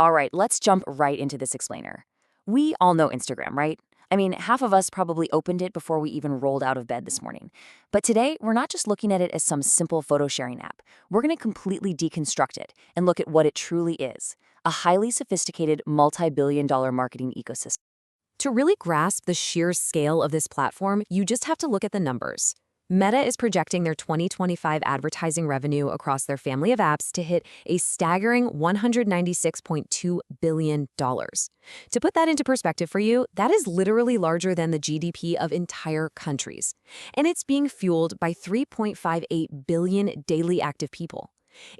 All right, let's jump right into this explainer. We all know Instagram, right? I mean, half of us probably opened it before we even rolled out of bed this morning. But today, we're not just looking at it as some simple photo sharing app. We're going to completely deconstruct it and look at what it truly is: a highly sophisticated, multi-billion-dollar marketing ecosystem. To really grasp the sheer scale of this platform, you just have to look at the numbers. Meta is projecting their 2025 advertising revenue across their family of apps to hit a staggering $196.2 billion. To put that into perspective for you, that is literally larger than the GDP of entire countries. And it's being fueled by 3.58 billion daily active people.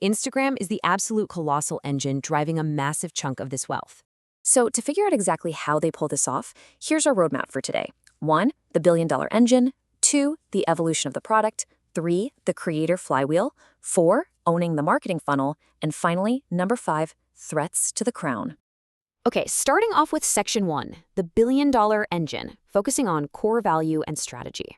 Instagram is the absolute colossal engine driving a massive chunk of this wealth. So, to figure out exactly how they pull this off, here's our roadmap for today. 1. The billion-dollar engine. 2. The evolution of the product. 3. The creator flywheel. 4. Owning the marketing funnel. And finally, number 5, threats to the crown. Okay, starting off with Section 1, the billion-dollar engine, focusing on core value and strategy.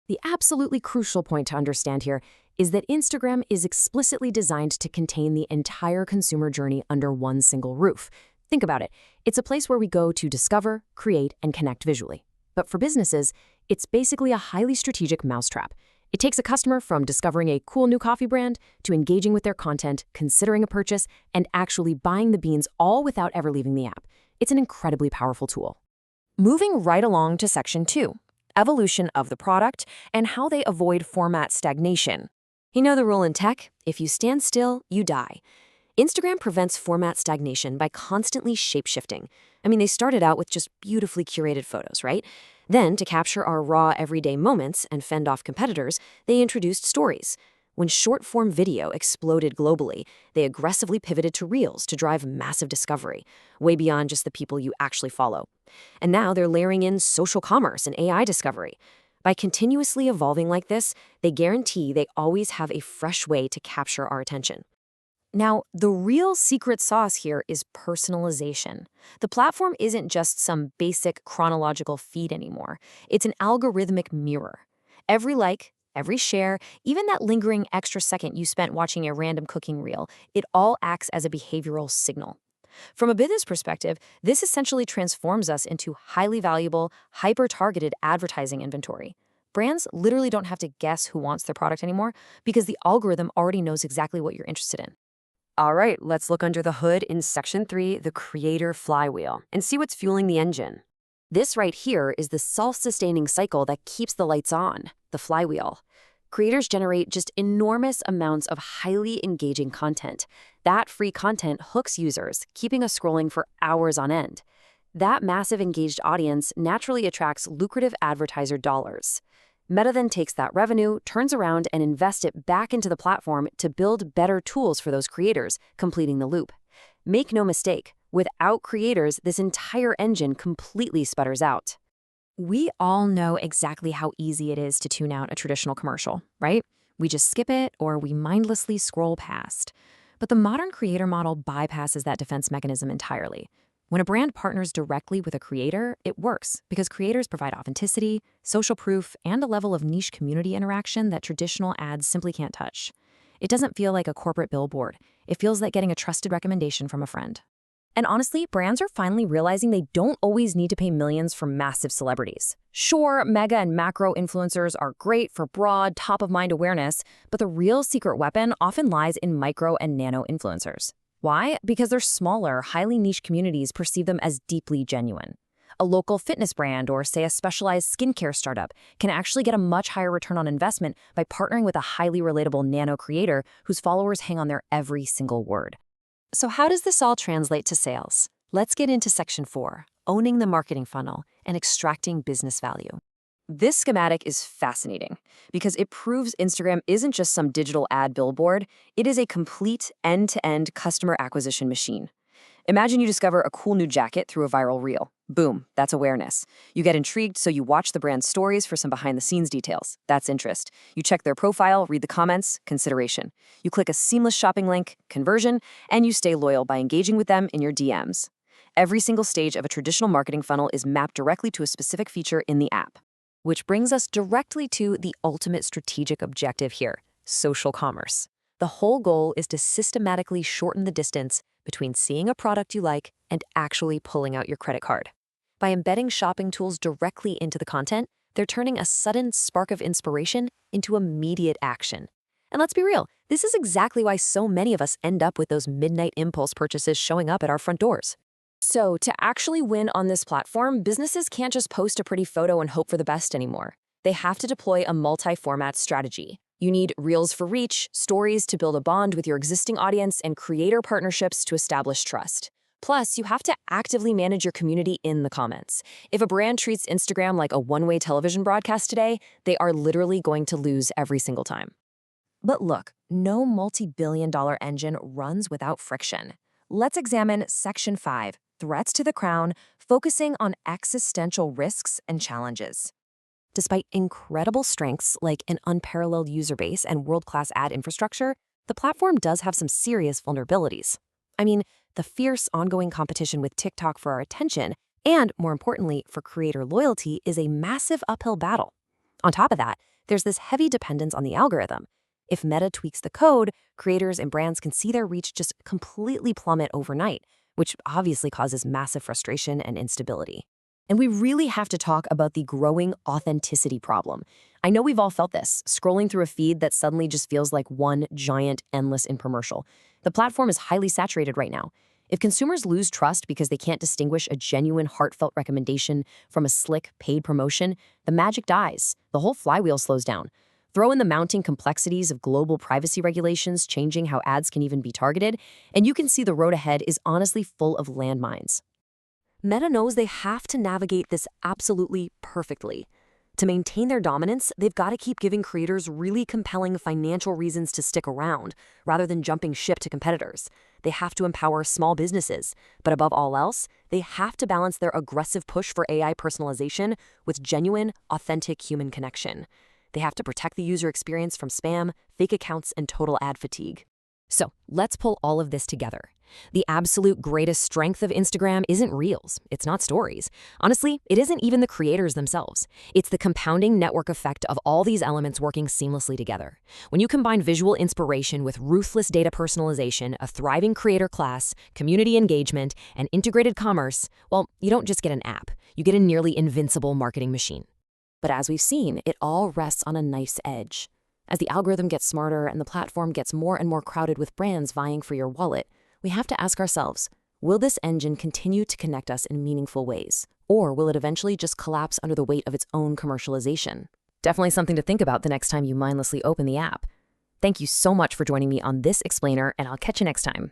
The absolutely crucial point to understand here is that Instagram is explicitly designed to contain the entire consumer journey under one single roof. Think about it. It's a place where we go to discover, create, and connect visually. But for businesses, it's basically a highly strategic mousetrap. It takes a customer from discovering a cool new coffee brand to engaging with their content, considering a purchase, and actually buying the beans all without ever leaving the app. It's an incredibly powerful tool. Moving right along to Section 2, evolution of the product and how they avoid format stagnation. You know the rule in tech? If you stand still, you die. Instagram prevents format stagnation by constantly shape-shifting. I mean, they started out with just beautifully curated photos, right? Then, to capture our raw everyday moments and fend off competitors, they introduced stories. When short-form video exploded globally, they aggressively pivoted to Reels to drive massive discovery, way beyond just the people you actually follow. And now they're layering in social commerce and AI discovery. By continuously evolving like this, they guarantee they always have a fresh way to capture our attention. Now, the real secret sauce here is personalization. The platform isn't just some basic chronological feed anymore. It's an algorithmic mirror. Every like, every share, even that lingering extra second you spent watching a random cooking reel, it all acts as a behavioral signal. From a business perspective, this essentially transforms us into highly valuable, hyper-targeted advertising inventory. Brands literally don't have to guess who wants their product anymore because the algorithm already knows exactly what you're interested in. All right, let's look under the hood in Section 3, the creator flywheel, and see what's fueling the engine. This right here is the self-sustaining cycle that keeps the lights on, the flywheel. Creators generate just enormous amounts of highly engaging content. That free content hooks users, keeping us scrolling for hours on end. That massive engaged audience naturally attracts lucrative advertiser dollars. Meta then takes that revenue, turns around, and invests it back into the platform to build better tools for those creators, completing the loop. Make no mistake, without creators, this entire engine completely sputters out. We all know exactly how easy it is to tune out a traditional commercial, right? We just skip it or we mindlessly scroll past. But the modern creator model bypasses that defense mechanism entirely. When a brand partners directly with a creator, it works because creators provide authenticity, social proof, and a level of niche community interaction that traditional ads simply can't touch. It doesn't feel like a corporate billboard. It feels like getting a trusted recommendation from a friend. And honestly, brands are finally realizing they don't always need to pay millions for massive celebrities. Sure, mega and macro influencers are great for broad, top-of-mind awareness, but the real secret weapon often lies in micro and nano influencers. Why? Because their smaller, highly niche communities perceive them as deeply genuine. A local fitness brand or, say, a specialized skincare startup can actually get a much higher return on investment by partnering with a highly relatable nano creator whose followers hang on their every single word. So how does this all translate to sales? Let's get into Section 4, owning the marketing funnel and extracting business value. This schematic is fascinating because it proves Instagram isn't just some digital ad billboard, it is a complete end-to-end customer acquisition machine. Imagine you discover a cool new jacket through a viral reel. Boom, that's awareness. You get intrigued, so you watch the brand's stories for some behind-the-scenes details. That's interest. You check their profile, read the comments, consideration. You click a seamless shopping link, conversion, and you stay loyal by engaging with them in your DMs. Every single stage of a traditional marketing funnel is mapped directly to a specific feature in the app. Which brings us directly to the ultimate strategic objective here, social commerce. The whole goal is to systematically shorten the distance between seeing a product you like and actually pulling out your credit card. By embedding shopping tools directly into the content, they're turning a sudden spark of inspiration into immediate action. And let's be real, this is exactly why so many of us end up with those midnight impulse purchases showing up at our front doors. So, to actually win on this platform, businesses can't just post a pretty photo and hope for the best anymore. They have to deploy a multi-format strategy. You need Reels for reach, stories to build a bond with your existing audience, and creator partnerships to establish trust. Plus, you have to actively manage your community in the comments. If a brand treats Instagram like a one-way television broadcast today, they are literally going to lose every single time. But look, no multi-billion-dollar engine runs without friction. Let's examine Section 5, Threats to the Crown, focusing on existential risks and challenges. Despite incredible strengths like an unparalleled user base and world-class ad infrastructure, the platform does have some serious vulnerabilities. I mean, the fierce ongoing competition with TikTok for our attention, and more importantly, for creator loyalty, is a massive uphill battle. On top of that, there's this heavy dependence on the algorithm. If Meta tweaks the code, creators and brands can see their reach just completely plummet overnight, which obviously causes massive frustration and instability. And we really have to talk about the growing authenticity problem. I know we've all felt this, scrolling through a feed that suddenly just feels like one giant, endless infomercial. The platform is highly saturated right now. If consumers lose trust because they can't distinguish a genuine, heartfelt recommendation from a slick, paid promotion, the magic dies. The whole flywheel slows down. Throw in the mounting complexities of global privacy regulations changing how ads can even be targeted, and you can see the road ahead is honestly full of landmines. Meta knows they have to navigate this absolutely perfectly. To maintain their dominance, they've got to keep giving creators really compelling financial reasons to stick around, rather than jumping ship to competitors. They have to empower small businesses, but above all else, they have to balance their aggressive push for AI personalization with genuine, authentic human connection. They have to protect the user experience from spam, fake accounts, and total ad fatigue. So let's pull all of this together. The absolute greatest strength of Instagram isn't Reels, it's not stories. Honestly, it isn't even the creators themselves. It's the compounding network effect of all these elements working seamlessly together. When you combine visual inspiration with ruthless data personalization, a thriving creator class, community engagement, and integrated commerce, well, you don't just get an app, you get a nearly invincible marketing machine. But as we've seen, it all rests on a knife's edge. As the algorithm gets smarter and the platform gets more and more crowded with brands vying for your wallet, we have to ask ourselves, will this engine continue to connect us in meaningful ways? Or will it eventually just collapse under the weight of its own commercialization? Definitely something to think about the next time you mindlessly open the app. Thank you so much for joining me on this explainer, and I'll catch you next time.